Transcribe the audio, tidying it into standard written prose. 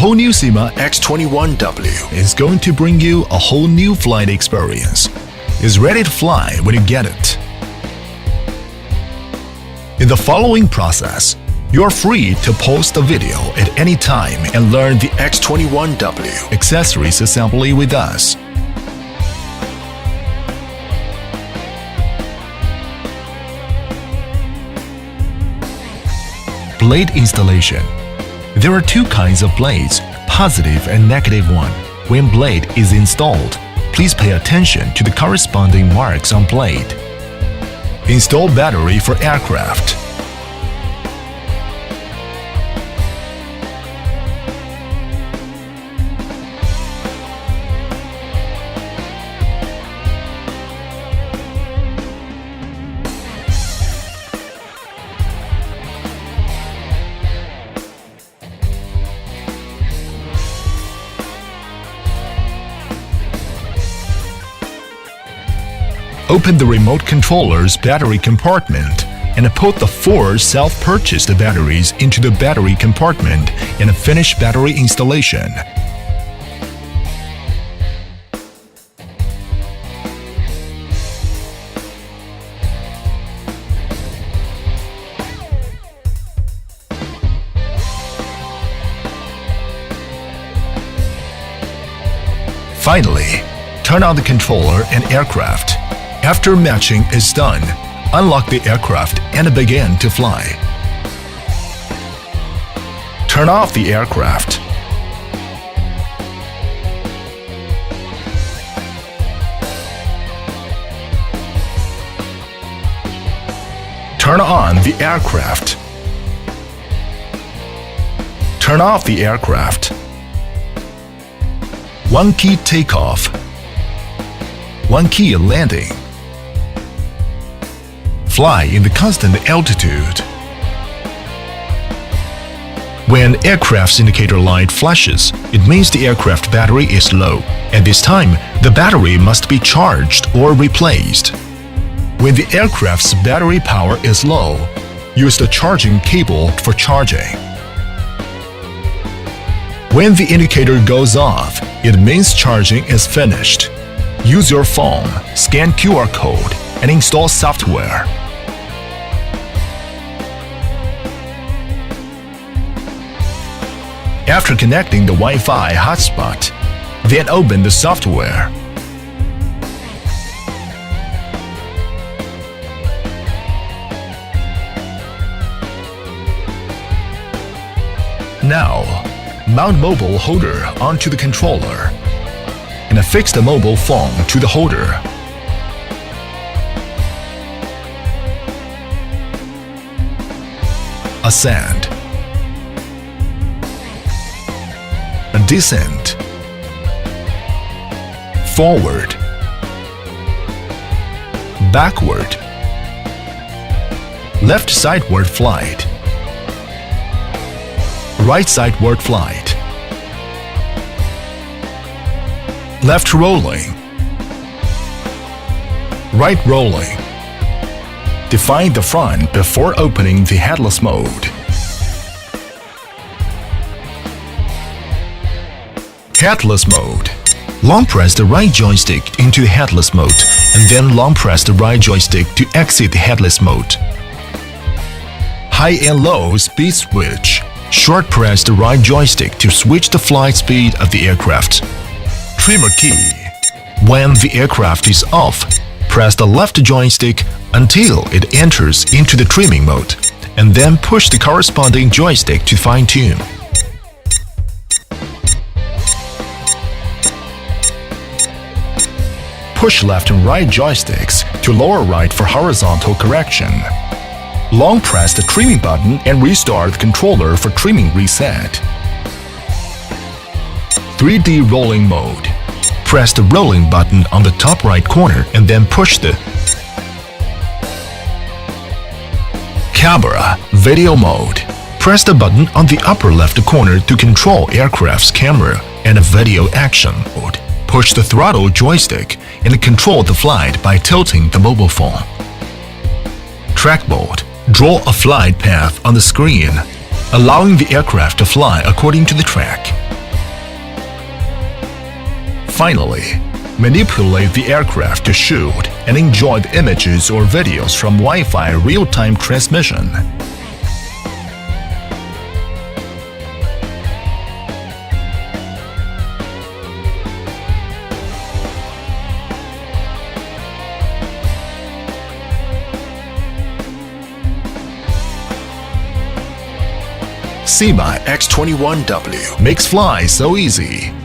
whole new Syma X21W is going to bring you a whole new flight experience. It's ready to fly when you get it. In the following process, you're free to pause the video at any time and learn the X21W accessories assembly with us. Blade installation. There are two kinds of blades, positive and negative one. When blade is installed, please pay attention to the corresponding marks on blade. Install battery for aircraft. Open the remote controller's battery compartment and put the 4 self-purchased batteries into the battery compartment and finish battery installation. Finally, turn on the controller and aircraft. After matching is done, unlock the aircraft and begin to fly. Turn off the aircraft. Turn on the aircraft. Turn off the aircraft. One key takeoff. One key landing. Fly in the constant altitude. When aircraft's indicator light flashes, it means the aircraft battery is low. At this time, the battery must be charged or replaced. When the aircraft's battery power is low, use the charging cable for charging. When the indicator goes off, it means charging is finished. Use your phone, scan QR code, and install software. After connecting the Wi-Fi hotspot, then open the software. Now, mount mobile holder onto the controller and affix the mobile phone to the holder. Ascend. Descent. Forward. Backward. Left sideward flight. Right sideward flight. Left rolling. Right rolling. Define the front before opening the headless mode. Headless mode. Long press the right joystick into the headless mode and then long press the right joystick to exit the headless mode. High and low speed switch. Short press the right joystick to switch the flight speed of the aircraft. Trimmer key. When the aircraft is off, press the left joystick until it enters into the trimming mode, and then push the corresponding joystick to fine-tune. Push left and right joysticks to lower right for horizontal correction. Long press the trimming button and restart the controller for trimming reset. 3D rolling mode. Press the rolling button on the top right corner and then push the camera video mode. Press the button on the upper left corner to control aircraft's camera and video action mode. Push the throttle joystick and control the flight by tilting the mobile phone. Track mode. Draw a flight path on the screen, allowing the aircraft to fly according to the track. Finally, manipulate the aircraft to shoot and enjoy the images or videos from Wi-Fi real-time transmission. Syma X21W makes flight so easy.